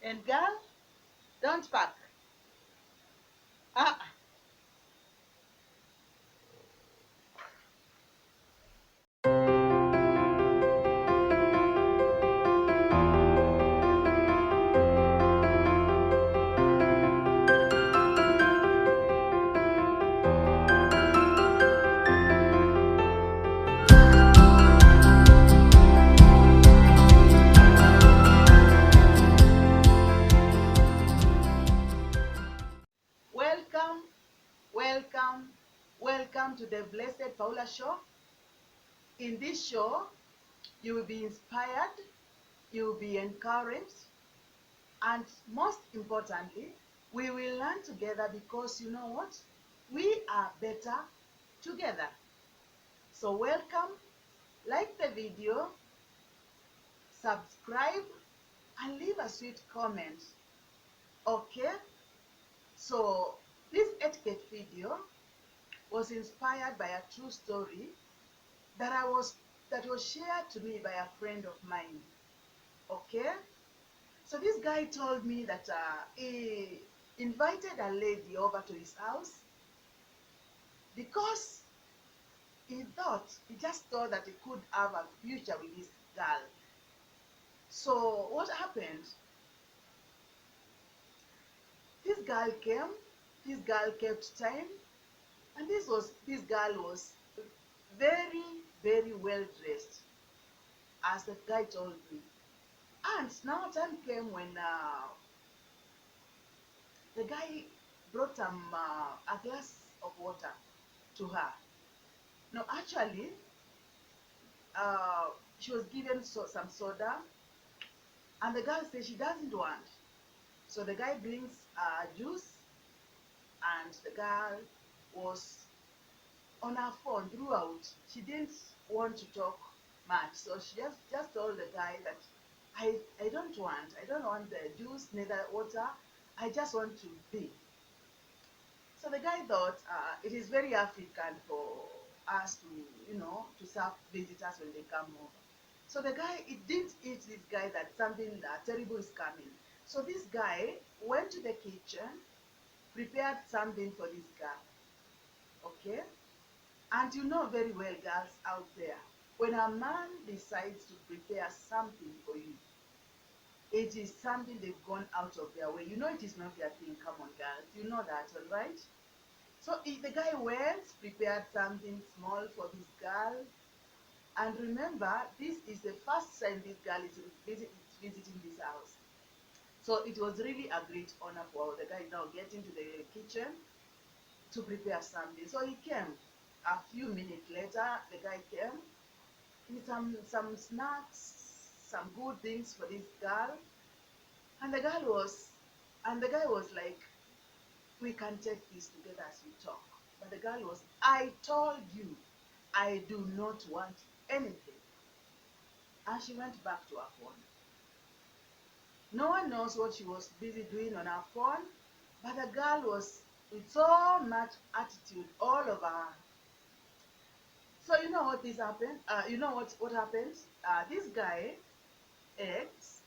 And girl, don't pack. Ah, welcome, welcome, welcome to the Blessed Paula Show. In this show, you will be inspired, you will be encouraged, and most importantly, we will learn together because you know what? We are better together. So, welcome, like the video, subscribe, and leave a sweet comment. Okay? So, this etiquette video was inspired by a true story that I was that was shared to me by a friend of mine. Okay, so this guy told me that he invited a lady over to his house because he just thought that he could have a future with this girl. So what happened? This girl came this girl kept time, and this girl was very, very well dressed, as the guy told me. And now time came when the guy brought a glass of water to her. No, actually, she was given some soda, and the girl said she doesn't want. So the guy brings juice, and the girl was on her phone throughout. She didn't want to talk much, so she just told the guy that I don't want the juice, neither water. I just want to be. So the guy thought it is very African for us to, to serve visitors when they come over. So the guy, it didn't hit this guy that something terrible is coming. So this guy went to the kitchen, prepared something for this girl. Okay? And you know very well, girls out there, when a man decides to prepare something for you, it is something they've gone out of their way. You know it is not their thing. Come on, girls. You know that, all right? So the guy went, prepared something small for this girl. And remember, this is the first time this girl is visiting this house. So it was really a great honor for the guy now getting to the kitchen to prepare something. So he came. A few minutes later, the guy came with some snacks, some good things for this girl. And the guy was like, we can take this together as we talk. But the girl was, I told you, I do not want anything. And she went back to her phone. No one knows what she was busy doing on her phone, but the girl was with so much attitude all over her. So you know what this happened? You know what happened? This guy, X,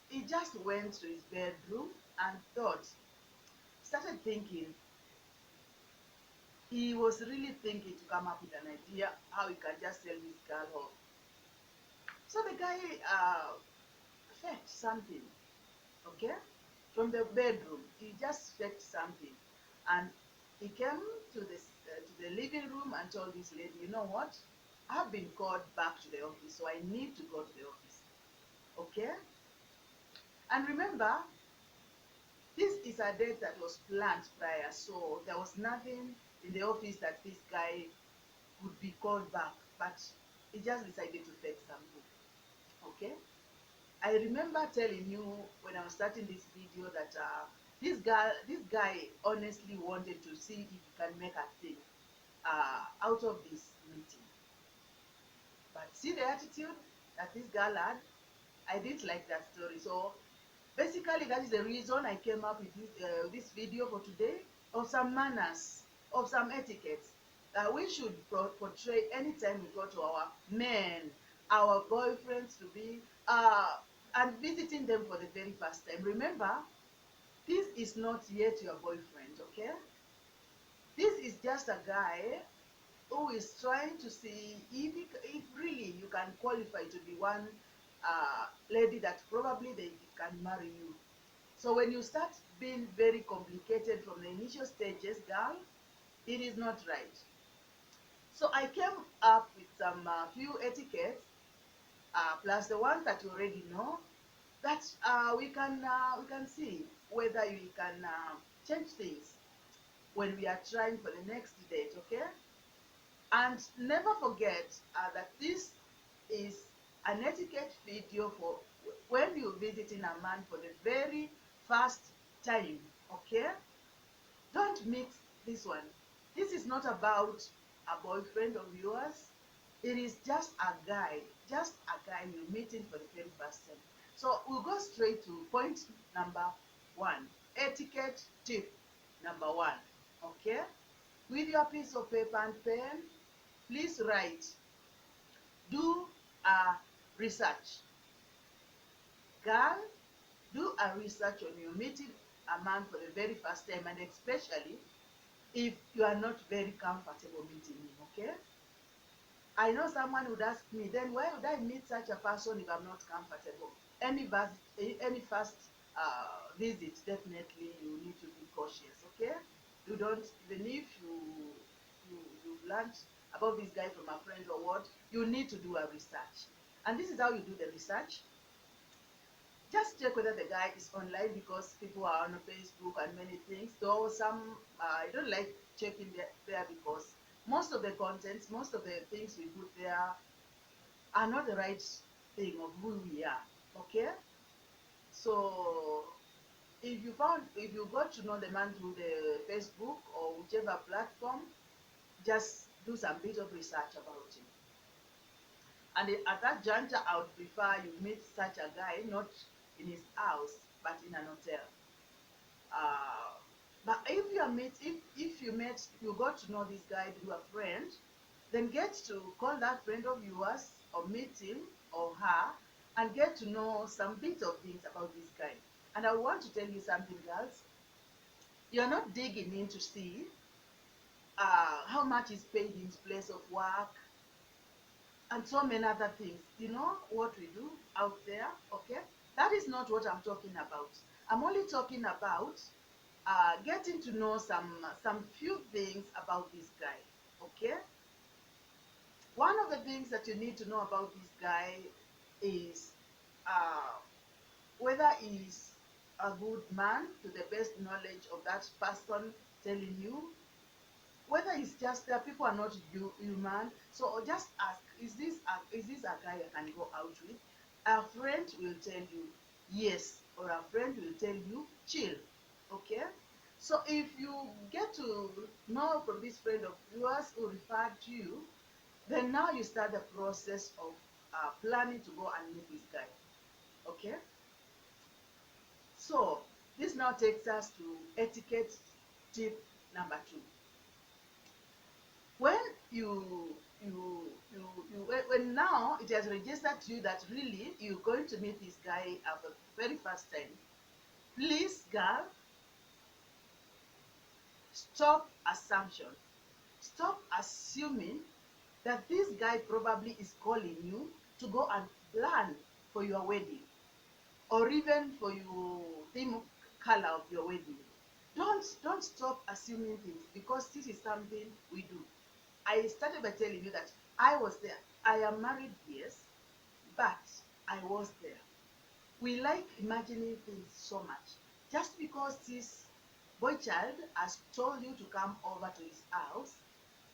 he just went to his bedroom and started thinking, he was really thinking to come up with an idea how he can just tell this girl off. So the guy fetched something, okay, from the bedroom. He just fetched something, and he came to the living room and told this lady, you know what? I've been called back to the office, so I need to go to the office, okay? And remember, this is a date that was planned prior, so there was nothing in the office that this guy would be called back, but he just decided to fetch something, okay? I remember telling you when I was starting this video that this guy honestly wanted to see if he can make a thing out of this meeting. But see the attitude that this girl had? I didn't like that story. So basically, that is the reason I came up with this video for today, of some manners, of some etiquette that we should portray anytime we go to our men, our boyfriends to be. and visiting them for the very first time. Remember, this is not yet your boyfriend, okay? This is just a guy who is trying to see if really you can qualify to be one lady that probably they can marry you. So when you start being very complicated from the initial stages, girl, it is not right. So I came up with some few etiquettes, plus the ones that you already know, that we can see whether we can change things when we are trying for the next date, okay? And never forget that this is an etiquette video for when you're visiting a man for the very first time, okay? Don't mix this one. This is not about a boyfriend of yours. It is just a guy you're meeting for the very first time. So we'll go straight to point number one. Etiquette tip number one. Okay? With your piece of paper and pen, please write. Do a research. Girl, do a research when you're meeting a man for the very first time, and especially if you are not very comfortable meeting him, okay? I know someone would ask me, then why would I meet such a person if I'm not comfortable? Any first visit, definitely you need to be cautious, okay? You don't, even if you've learned about this guy from a friend or what, you need to do a research. And this is how you do the research. Just check whether the guy is online, because people are on Facebook and many things. Though some, I don't like checking there because most of the contents, most of the things we put there are not the right thing of who we are. Okay? So if you got to know the man through the Facebook or whichever platform, just do some bit of research about him. And at that juncture, I would prefer you meet such a guy not in his house but in an hotel. Uh, but if you got to know this guy through a friend, then get to call that friend of yours or meet him or her and get to know some bit of things about this guy. And I want to tell you something, girls. You're not digging in to see how much is paid in his place of work and so many other things. You know what we do out there, okay? That is not what I'm talking about. I'm only talking about getting to know some few things about this guy, okay? One of the things that you need to know about this guy is uh, whether he's a good man to the best knowledge of that person telling you, whether it's just that people are not human. So just ask, is this a guy I can go out with? A friend will tell you yes, or a friend will tell you chill, okay? So if you get to know from this friend of yours who referred to you, then now you start the process of planning to go and meet this guy, okay? So this now takes us to etiquette tip number two. When when now it has registered to you that really you're going to meet this guy at the very first time, please, girl, stop assumption. Stop assuming that this guy probably is calling you to go and plan for your wedding or even for your theme color of your wedding. Don't stop assuming things, because this is something we do. I started by telling you that I was there. I am married, yes, but I was there. We like imagining things so much. Just because this boy child has told you to come over to his house,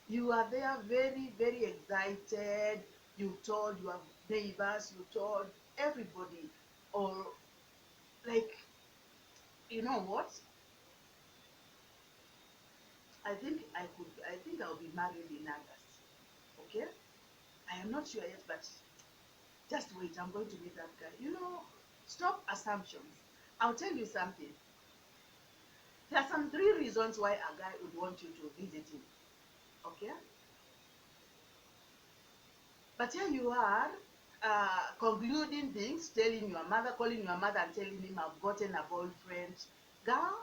you are there very, very excited. You told your neighbors, you told everybody, or like, you know what? I think I'll be married in August. Okay? I am not sure yet, but just wait, I'm going to meet that guy. Stop assumptions. I'll tell you something. There are some three reasons why a guy would want you to visit him. Okay? But here you are. concluding things, telling your mother, calling your mother and telling him, I've gotten a boyfriend. Girl,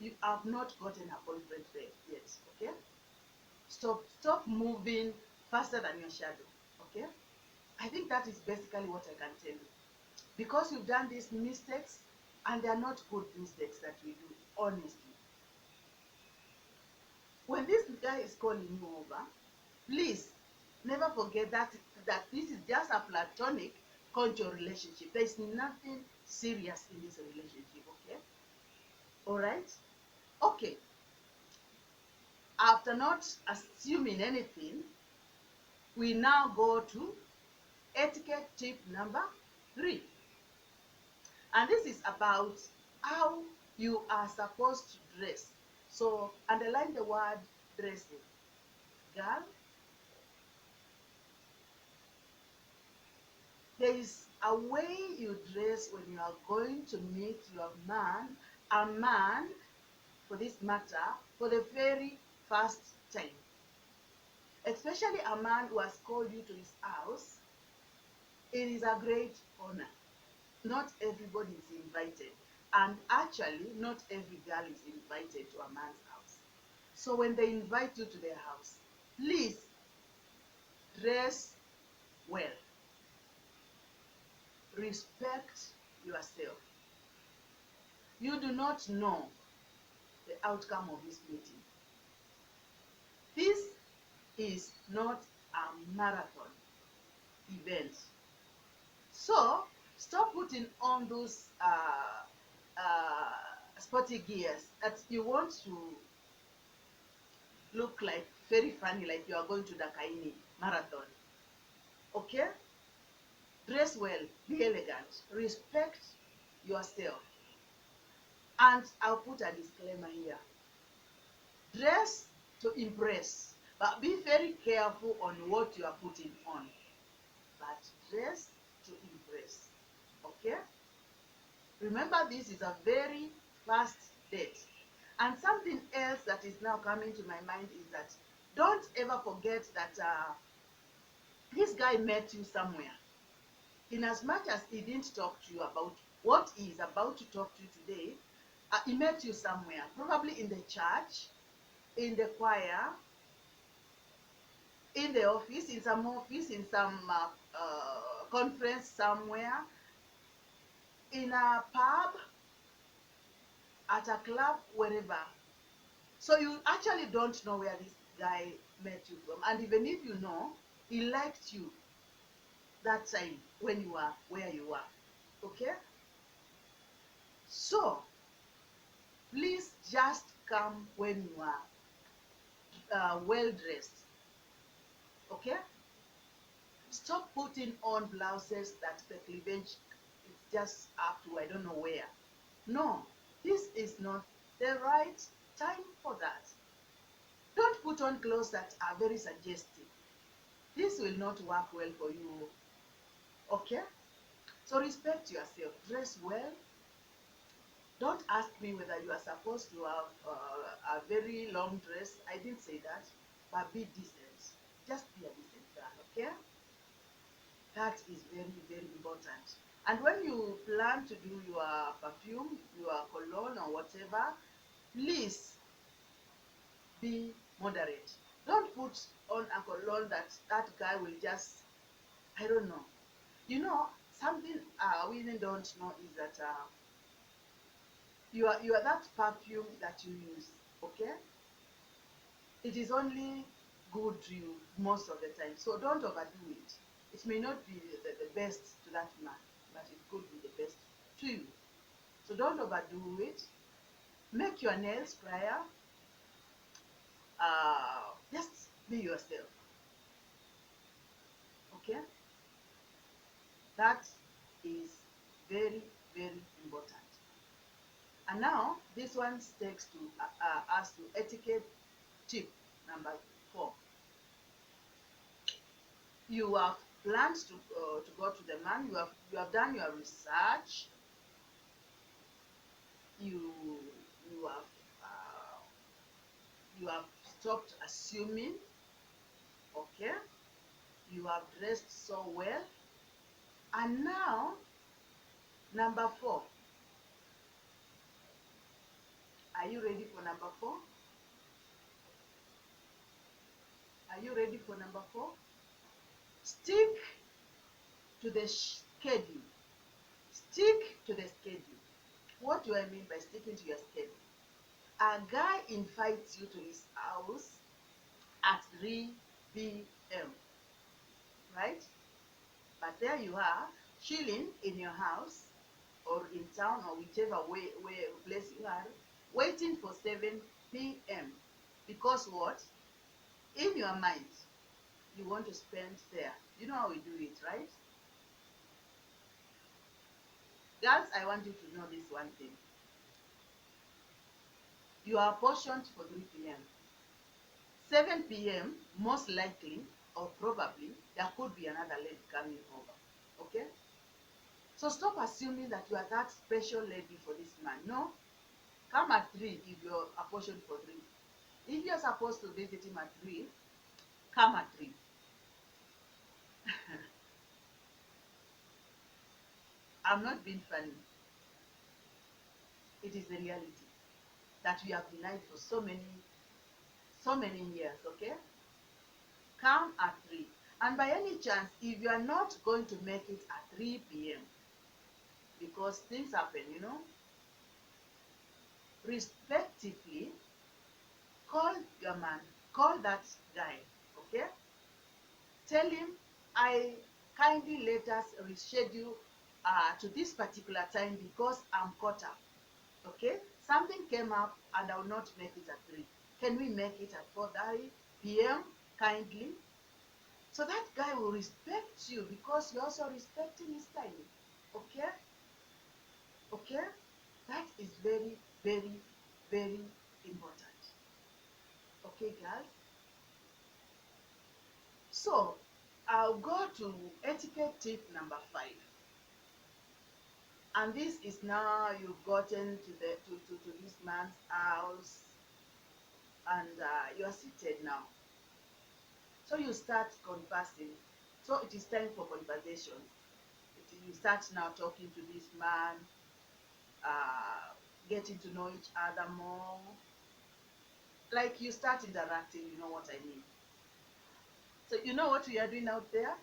you have not gotten a boyfriend yet, okay? Stop moving faster than your shadow, okay? I think that is basically what I can tell you. Because you've done these mistakes, and they're not good mistakes that we do, honestly. When this guy is calling you over, please never forget that this is just a platonic conjugal relationship. There is nothing serious in this relationship, okay? All right? Okay. After not assuming anything, we now go to etiquette tip number 3. And this is about how you are supposed to dress. So underline the word dressing. Girl, there is a way you dress when you are going to meet your man, a man for this matter, for the very first time. Especially a man who has called you to his house. It is a great honor. Not everybody is invited. And actually, not every girl is invited to a man's house. So when they invite you to their house, please dress well. Respect yourself. You do not know the outcome of this meeting. This is not a marathon event. So stop putting on those sporty gears that you want to look like very funny, like you are going to the Kaini marathon. Okay? Dress well, be elegant, respect yourself. And I'll put a disclaimer here. Dress to impress, but be very careful on what you are putting on. But dress to impress. Okay? Remember, this is a very fast date. And something else that is now coming to my mind is that don't ever forget that this guy met you somewhere. In as much as he didn't talk to you about what he is about to talk to you today, he met you somewhere, probably in the church, in the choir, in the office, in some conference somewhere, in a pub, at a club, wherever. So you actually don't know where this guy met you from. And even if you know, he liked you that time when you are where you are. Okay? So, please just come when you are well dressed. Okay? Stop putting on blouses that the cleavage is just up to I don't know where. No, this is not the right time for that. Don't put on clothes that are very suggestive. This will not work well for you. Okay? So respect yourself. Dress well. Don't ask me whether you are supposed to have a very long dress. I didn't say that. But be decent. Just be a decent girl. Okay? That is very, very important. And when you plan to do your perfume, your cologne or whatever, please be moderate. Don't put on a cologne that guy will just, I don't know. You know, something women don't know is that you are that perfume that you use, okay? It is only good to you most of the time. So don't overdo it. It may not be the best to that man, but it could be the best to you. So don't overdo it. Make your nails prior. Just be yourself. Okay? That is very, very important. And now this one takes to us to etiquette tip number 4. You have planned to go to the man. You have done your research. You you have uh, you have stopped assuming. Okay, you have dressed so well. And now, number four. Are you ready for number four? Are you ready for number four? Stick to the schedule. Stick to the schedule. What do I mean by sticking to your schedule? A guy invites you to his house at 3 p.m., right? But there you are, chilling in your house or in town or whichever place you are, waiting for 7 p.m. Because what? In your mind, you want to spend there. You know how we do it, right? Girls, I want you to know this one thing. You are portioned for 3 p.m. 7 p.m., most likely or probably, there could be another lady coming over. Okay? So stop assuming that you are that special lady for this man. No, come at 3 if you're apportioned for 3. If you're supposed to visit him at 3, come at 3. I'm not being funny. It is the reality that we have denied for so many years, okay? Come at 3. And by any chance, if you are not going to make it at 3 p.m., because things happen, respectively, call your man, call that guy, okay? Tell him, I kindly let us reschedule to this particular time because I'm caught up. Okay? Something came up and I will not make it at 3. Can we make it at 4:30 p.m. kindly? So that guy will respect you because you're also respecting his time. Okay? Okay? That is very, very, very important. Okay, guys? So, I'll go to etiquette tip number 5. And this is now you've gotten to this man's house and you are seated now. So you start conversing. So it is time for conversation. You start now talking to this man, uh, getting to know each other more. Like you start interacting, you know what I mean. So you know what we are doing out there?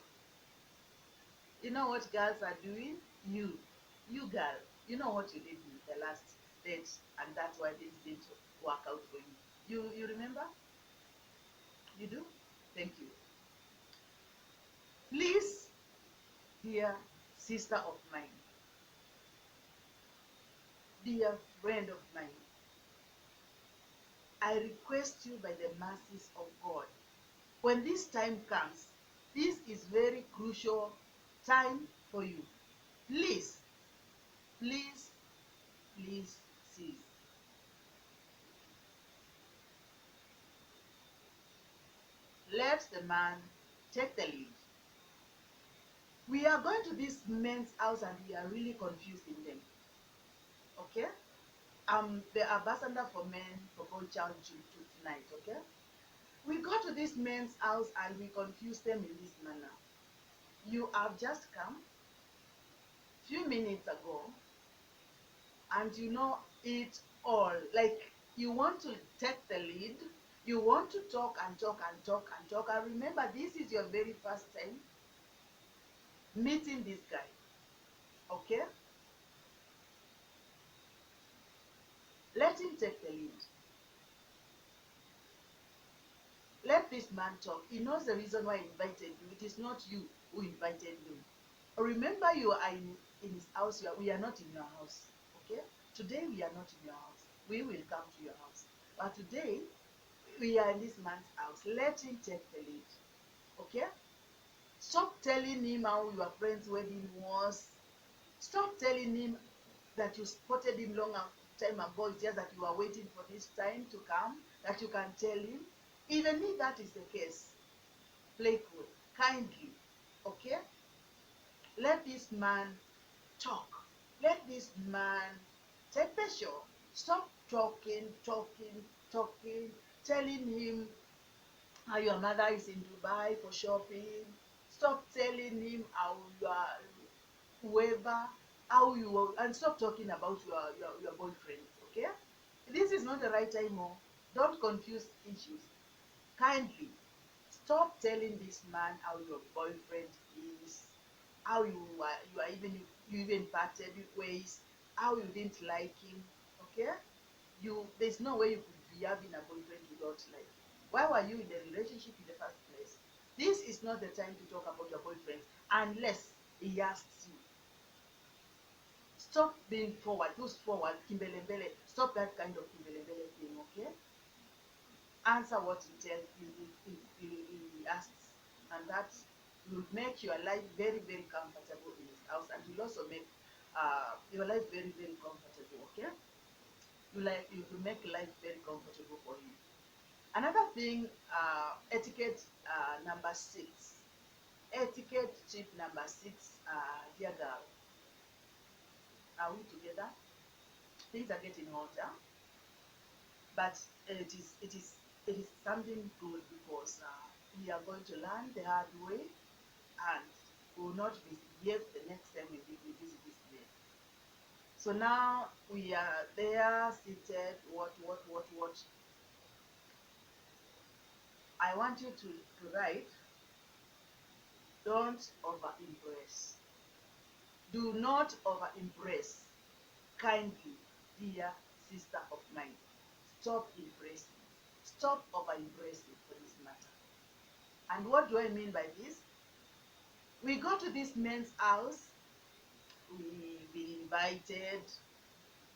You know what girls are doing? You girl, you know what you did in the last date, and that's why this didn't work out for you. You remember? You do? Thank you. Please, dear sister of mine, dear friend of mine, I request you by the mercies of God, when this time comes, this is very crucial time for you. Please, please, please cease. Let the man take the lead. We are going to this men's house and we are really confusing them. Okay? I'm the ambassador for men for Punctuality tonight, okay? We go to this men's house and we confuse them in this manner. You have just come few minutes ago and you know it all. Like you want to take the lead, you want to talk and talk and talk and talk. And remember, this is your very first time meeting this guy. Okay? Let him take the lead. Let this man talk. He knows the reason why he invited you. It is not you who invited him. Remember, you are in his house. We are not in your house. Okay? Today, we are not in your house. We will come to your house. But today, we are in this man's house. Let him take the lead. Okay? Stop telling him how your friend's wedding was. Stop telling him that you spotted him long time ago. It's just that you are waiting for this time to come, that you can tell him. Even if that is the case, playful, kindly, okay? Let this man talk. Let this man take pressure. Stop talking, talking, talking, telling him how your mother is in Dubai for shopping. Stop telling him how you are. whoever, how you are, and stop talking about your boyfriends, okay? This is not the right time. Oh, don't confuse issues. Kindly stop telling this man how your boyfriend is, how you are even you even parted ways, how you didn't like him, okay? There's no way you could be having a boyfriend you don't like. Why were you in the relationship in the first place? This is not the time to talk about your boyfriend unless he asks you. Stop being forward, those forward, kimbelembele. Stop that kind of kimbelembele thing, okay? Answer what he asks, and that will make your life very, very comfortable in his house, and will also make your life very, very comfortable, okay? You will make life very comfortable for you. Another thing, etiquette number 6. Etiquette tip number 6, dear girl, are we together? Things are getting hotter, but it is something good because we are going to learn the hard way, and we will not misbehave the next time we visit this place. So now we are there seated. What? I want you to write, don't over impress. Do not over impress. Kindly, dear sister of mine, stop impressing. Stop over impressing for this matter. And what do I mean by this? We go to this man's house, we been invited,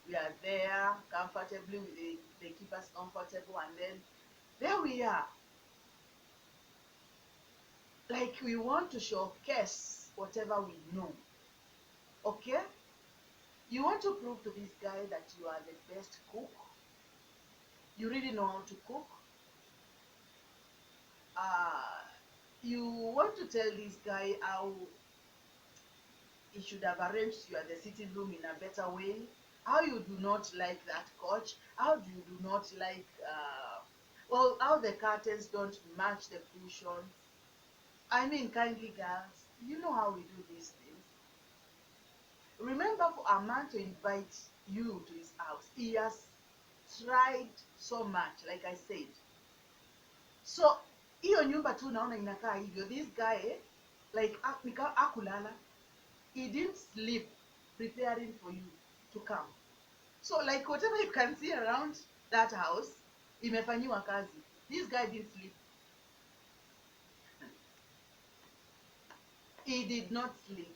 we are there comfortably, they keep us comfortable, and then there we are. Like we want to showcase whatever we know. Okay? You want to prove to this guy that you are the best cook. You really know how to cook. Uh, you want to tell this guy how he should have arranged you at the sitting room in a better way. How you do not like that couch. How do you do not like, well, how the curtains don't match the cushions. I mean, kindly girls, you know how we do these things. Remember, for a man to invite you to his house, he has tried so much, like I said. So hiyo nyumba tu naona inakaa hivyo. This guy like akulala, he didn't sleep preparing for you to come. So like whatever you can see around that house, imefanyiwa kazi. This guy didn't sleep. He did not sleep.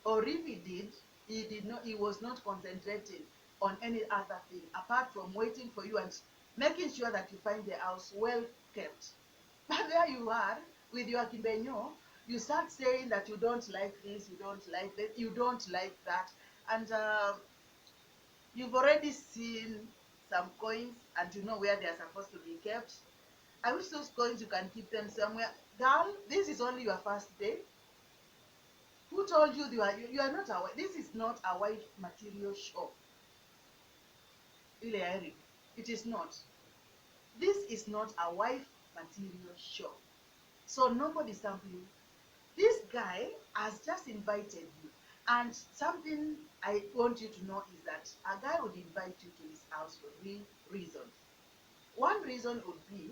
Or if he did, he was not concentrating on any other thing apart from waiting for you and making sure that you find the house well kept. But there you are with your kimbenyo. You start saying that you don't like this, you don't like that, you don't like that, and you've already seen some coins and you know where they are supposed to be kept. I wish those coins you can keep them somewhere. Girl, this is only your first day. Who told you you are not a wife? This is not a wife material shop. Ile Eric, it is not. This is not a wife material shop. So nobody sample you. This guy has just invited you. And something I want you to know is that a guy would invite you to his house for three reasons. One reason would be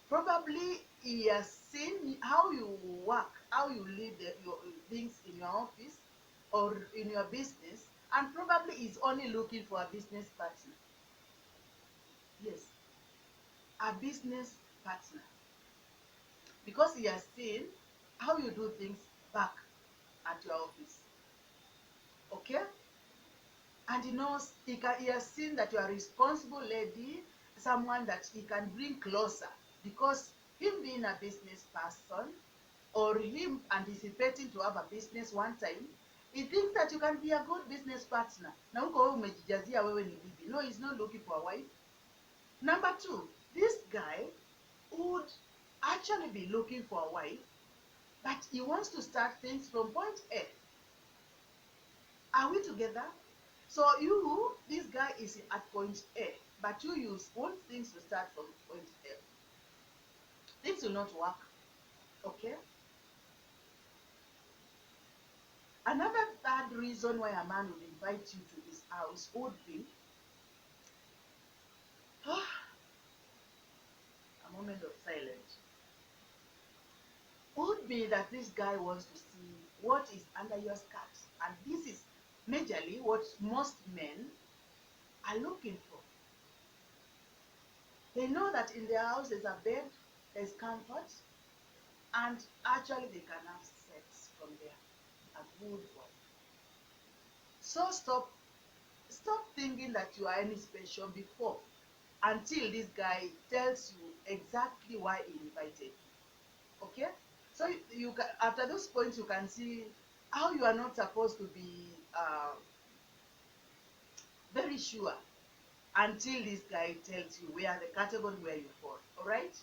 probably he has seen how you work, how you lead your things in your office or in your business, and probably is only looking for a business partner. Yes, a business partner. Because he has seen how you do things back at your office. Okay? And he knows, he has seen that you are a responsible lady, someone that he can bring closer. Because him being a business person, or him anticipating to have a business one time, he thinks that you can be a good business partner. Na huko wewe umejijazia wewe ni bibi. No, he's not looking for a wife. Number two, this guy would actually be looking for a wife, but he wants to start things from point A. Are we together? So this guy is at point A, but you want things to start from point A. Things will not work. Okay? Another third reason why a man would invite you to his house would be a moment of silence, would be that this guy wants to see what is under your skirt. And this is majorly what most men are looking for. They know that in their house there's a bed, there's comfort, and actually they can have sex from there. A good one. So stop thinking that you are any special before, until this guy tells you exactly why he invited you. Okay? So you can, after those points, you can see how you are not supposed to be very sure until this guy tells you where the category where you fall. All right?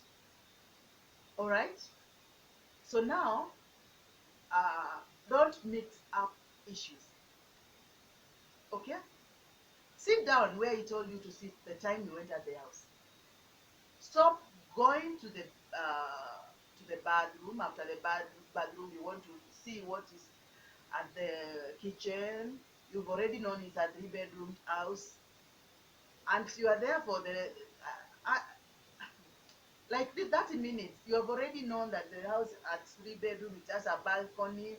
All right? So now, don't mix up issues. Okay? Sit down where he told you to sit the time you entered the house. Stop going to the bathroom. After the bathroom, you want to see what is at the kitchen. You've already known it's a 3-bedroom house, and you are there for the like the 30 minutes. You have already known that the house at 3-bedroom, it has a balcony.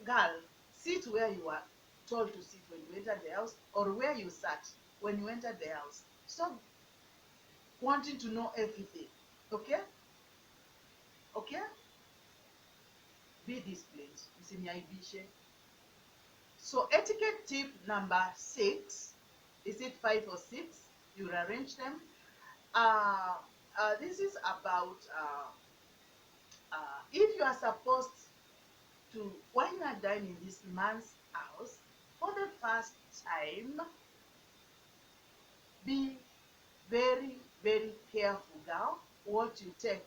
Girl, sit where you are told to sit when you entered the house, or where you sat when you entered the house. Stop wanting to know everything. Okay? Okay? Be disciplined. Msiniaibishe. So etiquette tip number 6, is it 5 or 6? You arrange them. Uh, this is about if you are supposed to, when you are dining in this man's house for the first time, be very, very careful, girl, what you take.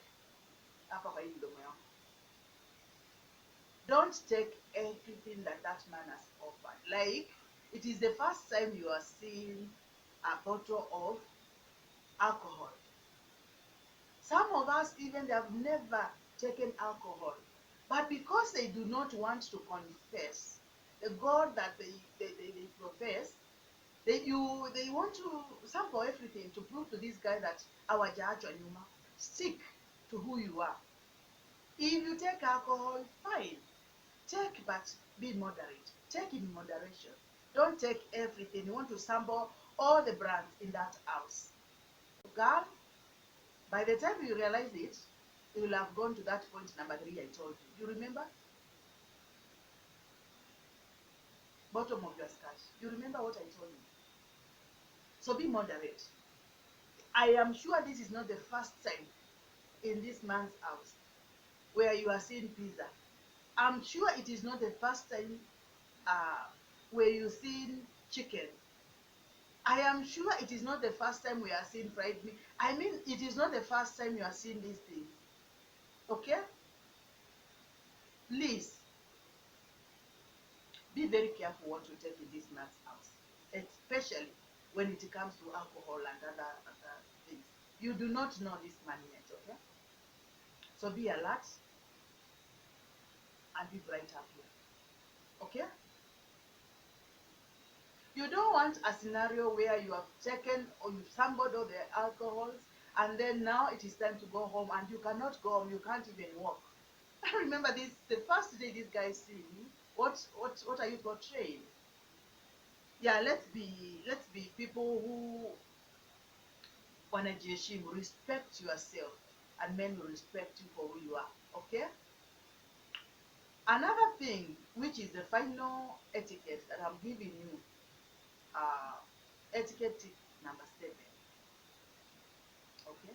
Don't take everything that that man has offered. Like, it is the first time you are seeing a bottle of alcohol. Some of us, even, they have never taken alcohol. But because they do not want to confess the God that they profess, they want to sample everything to prove to this guy that our judge and Yuma. Stick to who you are. If you take alcohol, fine. Take, but be moderate. Take in moderation. Don't take everything. You want to sample all the brands in that house. Girl, by the time you realize it, you will have gone to that point number 3 I told you. You remember? Bottom of your skirt. You remember what I told you? So be moderate. I am sure this is not the first time in this man's house where you are seeing pizza. I'm sure it is not the first time uh, where you seen chicken. I am sure it is not the first time we are seeing fried meat. I mean, it is not the first time you are seeing these things. Okay? Please be very careful what you take in this man's house, especially when it comes to alcohol and other things. You do not know this man yet, okay? So be alert and be bright up here, okay? You don't want a scenario where you have taken or you've sampled all the alcohols, and then now it is time to go home and you cannot go home, you can't even walk. I remember this, the first day this guy see me, what are you portraying? Yeah, let's be people who wanajiheshimu, respect yourself, and men will respect you for who you are. Okay? Another thing, which is the final etiquette that I'm giving you, uh, etiquette tip number 7. Okay?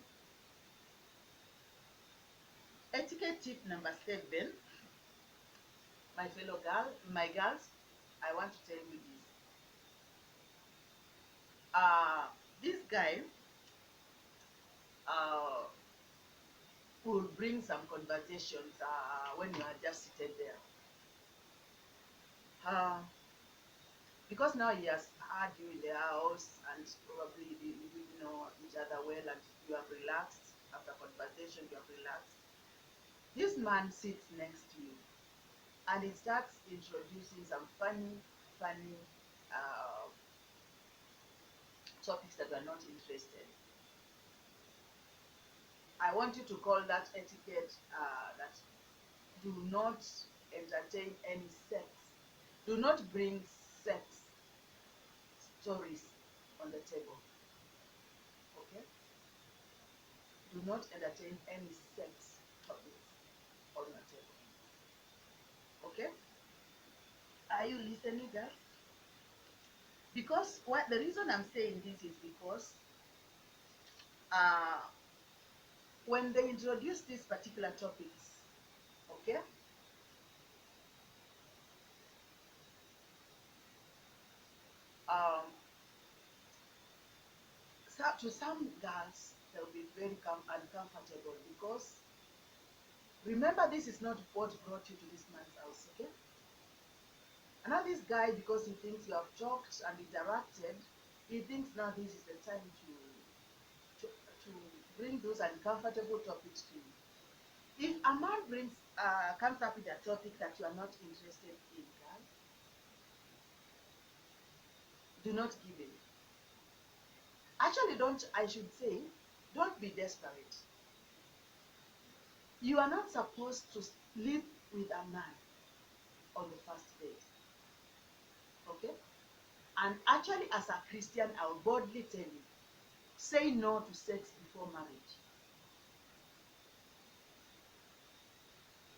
Etiquette tip number 7, my girls, I want to tell you this. This guy uh, will bring some conversations when you are just seated there. Because now he has had you in the house and probably you know each other well, and you have relaxed. After conversation, you have relaxed. This man sits next to you. and it starts introducing some funny uh, topics that are not interested. I want you to call that etiquette, that do not entertain any sex. Do not bring sex stories on the table. Okay? Do not entertain any sex topics on the table. Okay? Are you listening, guys? Because what the reason I'm saying this is because uh, when they introduce these particular topics, okay, um, so to some girls they'll be very uncomfortable because remember this is not what brought you to this man's house, okay? And now this guy, because he thinks you have talked and interacted, he thinks now this is the time to bring those uncomfortable topics to you. If a man comes up with a topic that you are not interested in, guys, do not give in. Actually, don't, I should say, don't be desperate. You are not supposed to sleep with a man on the first date. Okay? And actually, as a Christian, I will boldly tell you, say no to sex before marriage.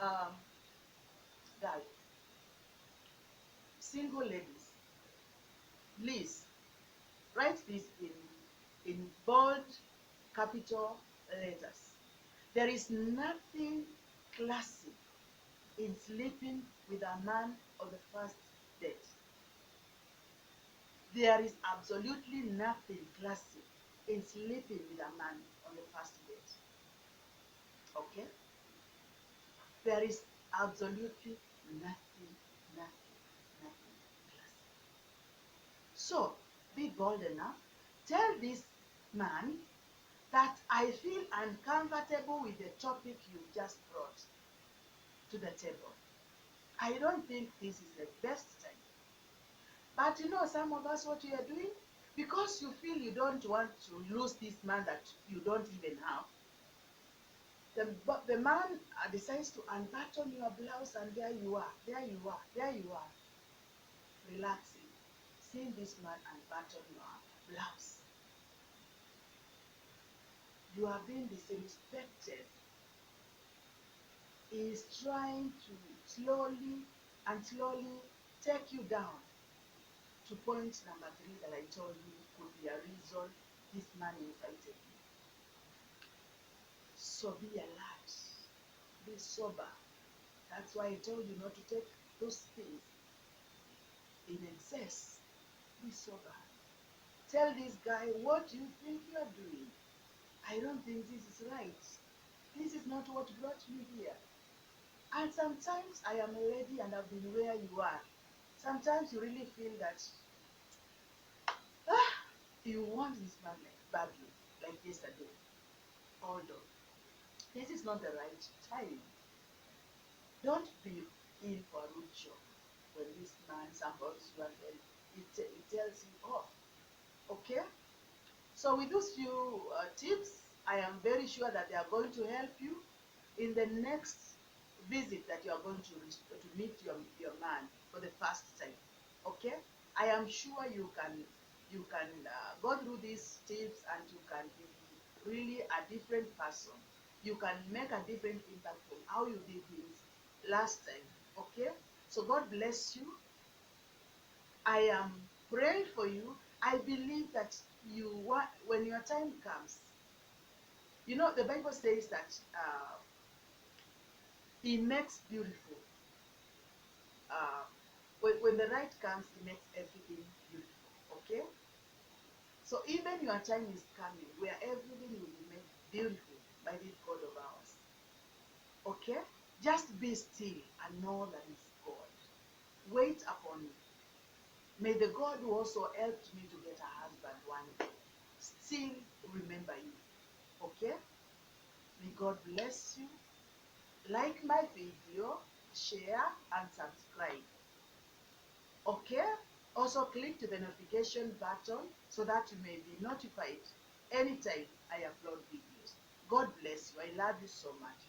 Um, Guys, single ladies, please write this in bold capital letters. There is nothing classy in sleeping with a man on the first date. There is absolutely nothing classy in sleeping with a man on the first date. Okay? There is absolutely nothing, nothing, nothing classy. So, be bold enough. Tell this man that I feel uncomfortable with the topic you just brought to the table. I don't think this is the best time. But you know, some of us, what we are doing, because you feel you don't want to lose this man that you don't even have, the man decides to unbutton your blouse, and there you are, there you are, there you are, relaxing, seeing this man unbutton your blouse. You are being disrespected. He is trying to slowly and slowly take you down to point number 3 that I told you could be a reason this man invited you. So be alert, be sober. That's why I told you not to take those things in excess. Be sober. Tell this guy, what do you think you are doing? I don't think this is right. This is not what brought me here. And sometimes I am a lady and I've been where you are. Sometimes you really feel that ah, you want this man badly, like yesterday. Although this is not the right time. Don't be in for a rude shock when this man supports you and then it tells you off. Okay? So with those few tips, I am very sure that they are going to help you in the next visit that you are going to meet your man for the first time. Okay? I am sure you can go through these tips and you can be really a different person. You can make a different impact from how you did things last time. Okay? So God bless you. I am praying for you. I believe that when your time comes, you know, the Bible says that He makes beautiful. Uh, when the right comes, He makes everything beautiful. Okay? So even your time is coming where everything will be made beautiful by this God of ours. Okay? Just be still and know that it's God. Wait upon me. May the God who also helped me to get a husband one day still remember you. Okay? May God bless you. Like my video, share, and subscribe. Okay? Also click to the notification button so that you may be notified anytime I upload videos. God bless you. I love you so much.